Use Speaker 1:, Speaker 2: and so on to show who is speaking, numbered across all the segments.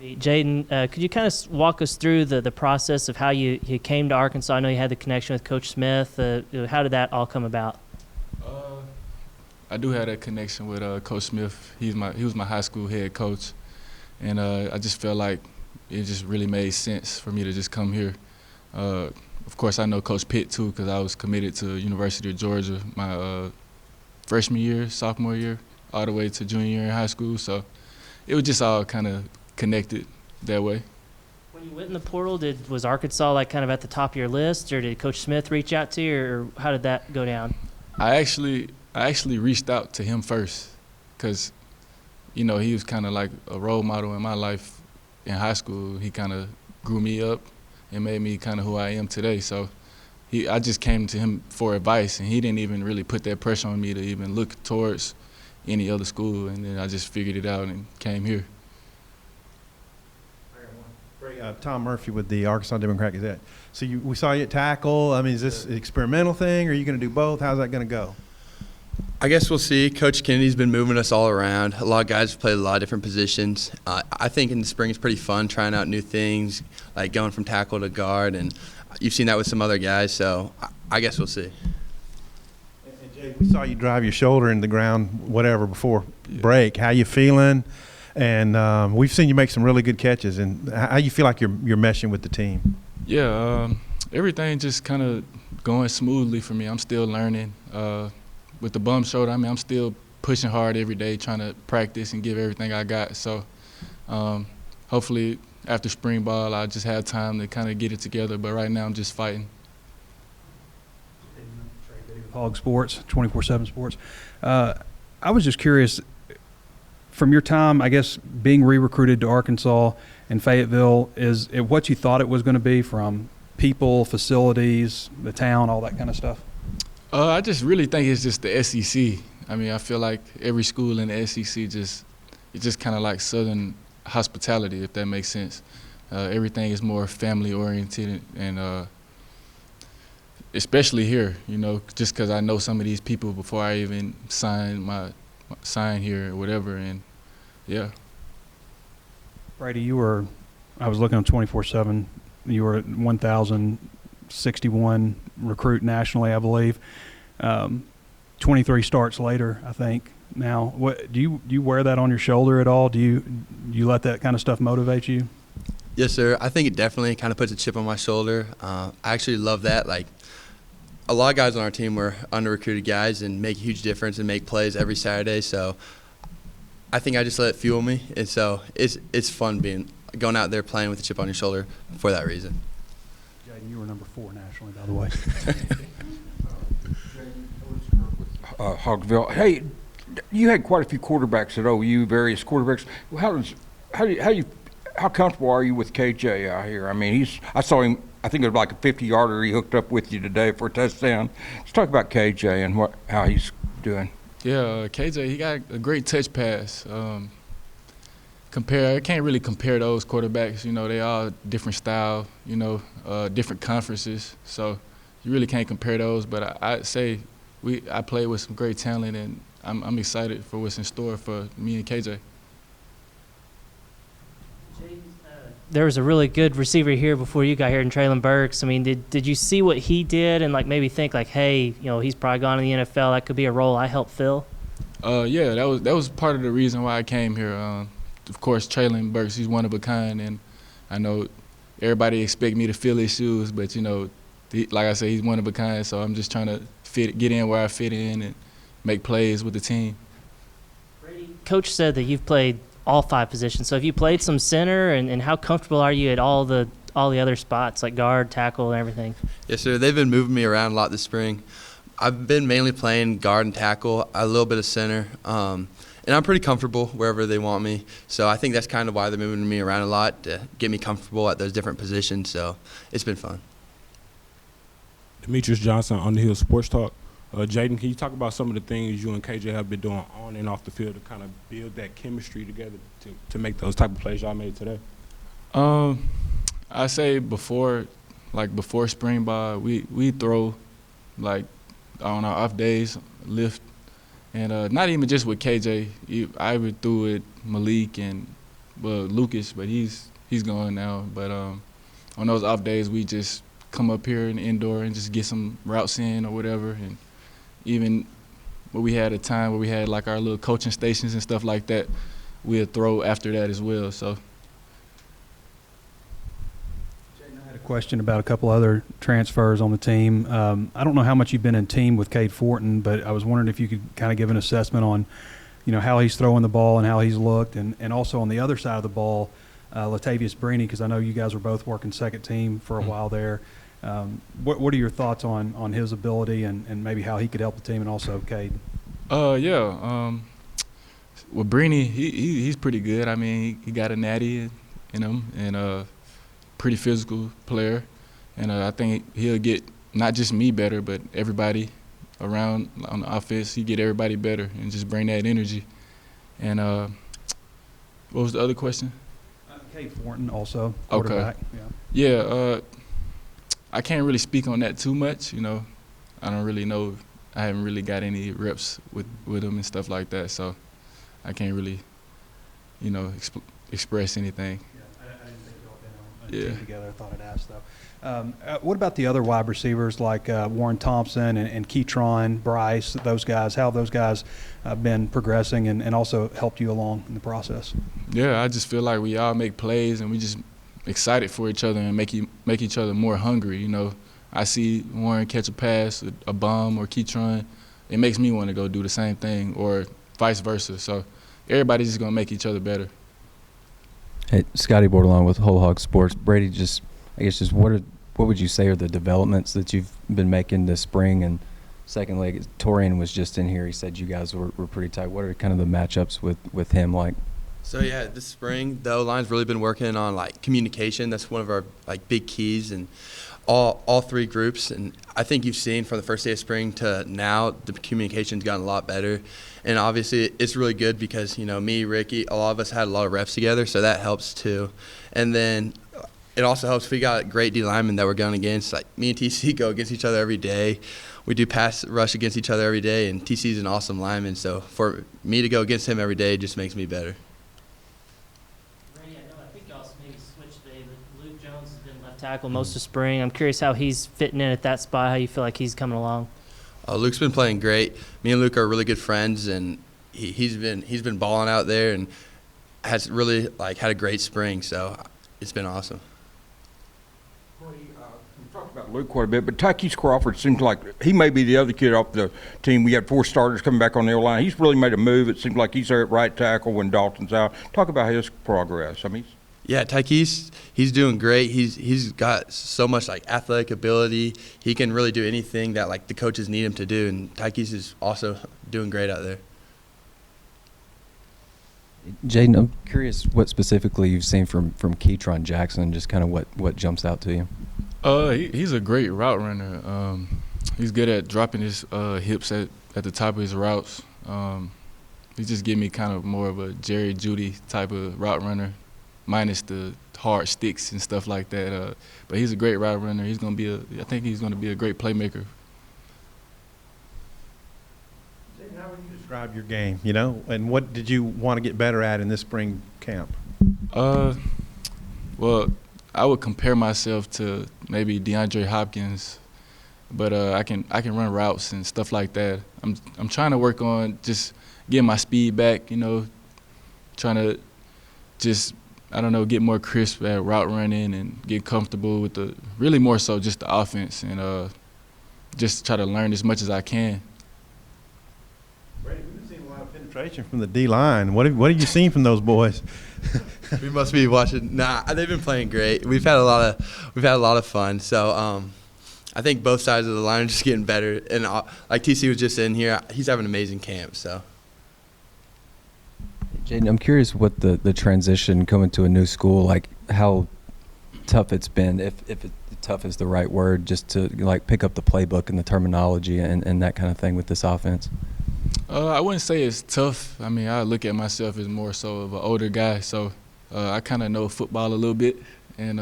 Speaker 1: Jadon, could you kind of walk us through the process of how you came to Arkansas? I know you had the connection with Coach Smith. How did that all come about?
Speaker 2: I do have that connection with Coach Smith. He was my high school head coach, and I just felt like it just really made sense for me to just come here. Of course, I know Coach Pitt too because I was committed to University of Georgia my freshman year, sophomore year, all the way to junior year in high school. So it was just all kind of connected that way.
Speaker 1: When you went in the portal, was Arkansas like kind of at the top of your list, or did Coach Smith reach out to you, or how did that go down?
Speaker 2: I actually reached out to him first because, he was kind of like a role model in my life in high school. He kind of grew me up and made me kind of who I am today. So I just came to him for advice, and he didn't even really put that pressure on me to even look towards any other school. And then I just figured it out and came here.
Speaker 3: Tom Murphy with the Arkansas Democrat Gazette. So we saw you at tackle. I mean, is this an experimental thing, or are you going to do both? How's that going to go?
Speaker 4: I guess we'll see. Coach Kennedy's been moving us all around. A lot of guys have played a lot of different positions. I think in the spring it's pretty fun trying out new things, like going from tackle to guard, and you've seen that with some other guys, so I guess we'll see.
Speaker 3: And Jay, we saw you drive your shoulder in the ground, whatever, before break. How you feeling? And we've seen you make some really good catches. And how you feel like you're meshing with the team?
Speaker 2: Yeah, everything just kind of going smoothly for me. I'm still learning. With the bum shoulder, I'm still pushing hard every day, trying to practice and give everything I got. So hopefully after spring ball, I just have time to kind of get it together. But right now I'm just fighting.
Speaker 5: Hog Sports, 24/7 Sports. I was just curious, from your time, I guess, being re-recruited to Arkansas and Fayetteville, is it what you thought it was going to be from people, facilities, the town, all that kind of stuff?
Speaker 2: I just really think it's just the SEC. I mean, I feel like every school in the SEC it's just kind of like Southern hospitality, if that makes sense. Everything is more family-oriented, and especially here, just because I know some of these people before I even sign here or whatever, and yeah.
Speaker 5: Brady, I was looking on 24/7, you were 1,061 recruit nationally, I believe. 23 starts later, I think. Now, what do you wear that on your shoulder at all? Do you let that kind of stuff motivate you?
Speaker 4: Yes, sir. I think it definitely kind of puts a chip on my shoulder. I actually love that. Like, a lot of guys on our team were under-recruited guys and make a huge difference and make plays every Saturday. So I think I just let it fuel me. And so it's fun going out there playing with a chip on your shoulder for that reason.
Speaker 5: Jadon, you were number 4 nationally, by the way.
Speaker 6: Hogsville. Hey, you had quite a few quarterbacks at OU, various quarterbacks. How comfortable are you with KJ out here? I mean, I saw him. I think it was like a 50-yarder he hooked up with you today for a touchdown. Let's talk about KJ and how he's doing.
Speaker 2: Yeah, KJ, he got a great touch pass. I can't really compare those quarterbacks. They all different style. Different conferences. So you really can't compare those. But I'd say I played with some great talent, and I'm excited for what's in store for me and KJ.
Speaker 1: There was a really good receiver here before you got here in Traylon Burks. I mean, did you see what he did and maybe think hey, he's probably gone in the NFL. That could be a role I helped fill?
Speaker 2: Yeah, that was part of the reason why I came here. Of course, Traylon Burks, he's one of a kind, and I know everybody expect me to fill his shoes, but like I said, he's one of a kind. So I'm just trying to get in where I fit in and make plays with the team.
Speaker 1: Coach said that you've played all 5 positions. So have you played some center, and how comfortable are you at all the other spots, like guard, tackle, and everything?
Speaker 4: Yes, sir. They've been moving me around a lot this spring. I've been mainly playing guard and tackle, a little bit of center, and I'm pretty comfortable wherever they want me. So I think that's kind of why they're moving me around a lot, to get me comfortable at those different positions. So it's been fun.
Speaker 7: Demetrius Johnson, On the Hill Sports Talk. Jadon, can you talk about some of the things you and KJ have been doing on and off the field to kind of build that chemistry together to make those type of plays y'all made today?
Speaker 2: I say before spring ball, we throw on our off days, lift, and not even just with KJ. I would threw it Malik and Lucas, but he's gone now. But on those off days, we just come up here in the indoor and just get some routes in or whatever. And even when we had a time where we had like our little coaching stations and stuff like that, we'll throw after that as well. So.
Speaker 5: I had a question about a couple other transfers on the team. I don't know how much you've been in team with Cade Fortin, but I was wondering if you could kind of give an assessment on, how he's throwing the ball and how he's looked, and also on the other side of the ball, Latavius Brini, because I know you guys were both working second team for a while there. What are your thoughts on his ability and maybe how he could help the team, and also Cade?
Speaker 2: With Brini, he's pretty good. I mean, he got a natty in him, and pretty physical player, and I think he'll get not just me better, but everybody around on the offense. He get everybody better and just bring that energy. And what was the other question?
Speaker 5: Cade Fortin also, quarterback.
Speaker 2: Okay. Yeah. I can't really speak on that too much. I don't really know. I haven't really got any reps with him and stuff like that, so I can't really, express anything.
Speaker 5: I didn't think y'all been on a team
Speaker 2: Yeah.
Speaker 5: together. I thought I'd ask, though. What about the other wide receivers like Warren Thompson and Keytron, Bryce, those guys? How have those guys been progressing and also helped you along in the process?
Speaker 2: Yeah, I just feel like we all make plays and we just excited for each other and make each other more hungry. I see Warren catch a pass, a bomb, or Keytron. It makes me want to go do the same thing, or vice versa. So everybody's just going to make each other better.
Speaker 8: Hey, Scotty Bordelon with Whole Hog Sports. Brady, what would you say are the developments that you've been making this spring? And secondly, Torian was just in here. He said you guys were pretty tight. What are kind of the matchups with him like?
Speaker 4: So yeah, this spring the O-line's really been working on like communication. That's one of our like big keys, and all three groups. And I think you've seen from the first day of spring to now, the communication's gotten a lot better. And obviously it's really good because, me, Ricky, a lot of us had a lot of reps together, so that helps too. And then it also helps we got great D linemen that we're going against. Like me and TC go against each other every day. We do pass rush against each other every day, and TC's an awesome lineman. So for me to go against him every day just makes me better.
Speaker 1: I think y'all maybe switched today, but Luke Jones has been left tackle most of spring. I'm curious how he's fitting in at that spot, how you feel like he's coming along.
Speaker 4: Luke's been playing great. Me and Luke are really good friends, and he's been balling out there and has really had a great spring. So it's been awesome.
Speaker 6: We talked about Luke quite a bit, but Tykees Crawford seems like he may be the other kid off the team. We had 4 starters coming back on the O-line. He's really made a move. It seems like he's there at right tackle when Dalton's out. Talk about his progress. I mean,
Speaker 4: yeah, Tykees, he's doing great. He's got so much athletic ability. He can really do anything that the coaches need him to do, and Tykees is also doing great out there.
Speaker 8: Jadon, I'm curious what specifically you've seen from Keytron Jackson, just kind of what jumps out to you.
Speaker 2: He's a great route runner. He's good at dropping his hips at the top of his routes. He just give me kind of more of a Jerry Jeudy type of route runner, minus the hard sticks and stuff like that. But he's a great route runner. I think he's gonna be a great playmaker.
Speaker 3: How would you describe your game, and what did you want to get better at in this spring camp?
Speaker 2: Well, I would compare myself to maybe DeAndre Hopkins, but I can run routes and stuff like that. I'm trying to work on just getting my speed back, trying to just get more crisp at route running and get comfortable with really more so just the offense, and just try to learn as much as I can.
Speaker 3: Brady, we've been seeing a lot of penetration from the D-line. What have you seen from those boys?
Speaker 4: We must be watching. Nah, they've been playing great. We've had a lot of fun. So I think both sides of the line are just getting better. And like TC was just in here, he's having an amazing camp. So.
Speaker 8: Jadon, I'm curious what the transition coming to a new school, how tough it's been, if tough is the right word, just to pick up the playbook and the terminology and that kind of thing with this offense.
Speaker 2: I wouldn't say it's tough. I mean, I look at myself as more so of an older guy, so I kind of know football a little bit. And,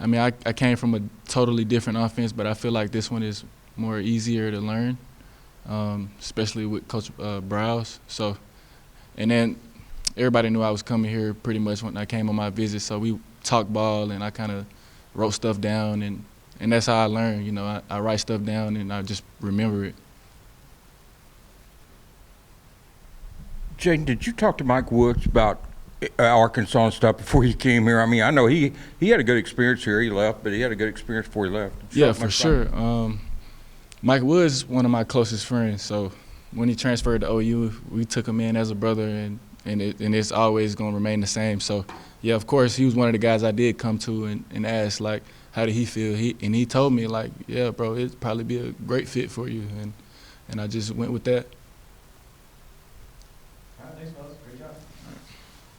Speaker 2: I came from a totally different offense, but I feel like this one is more easier to learn, especially with Coach Browse. So, and then everybody knew I was coming here pretty much when I came on my visit. So we talked ball, and I kind of wrote stuff down, and that's how I learned. You know, I write stuff down and I just remember it.
Speaker 6: Jadon, did you talk to Mike Woods about Arkansas and stuff before he came here? I mean, I know he had a good experience here. He left, but he had a good experience before he left. Did you
Speaker 2: Yeah,
Speaker 6: talk
Speaker 2: for
Speaker 6: much about
Speaker 2: sure.
Speaker 6: it?
Speaker 2: Mike Woods, one of my closest friends. So when he transferred to OU, we took him in as a brother, and it's always going to remain the same. So, yeah, of course, he was one of the guys I did come to and ask, like, how did he feel? He told me, like, yeah, bro, it'd probably be a great fit for you. And I just went with that.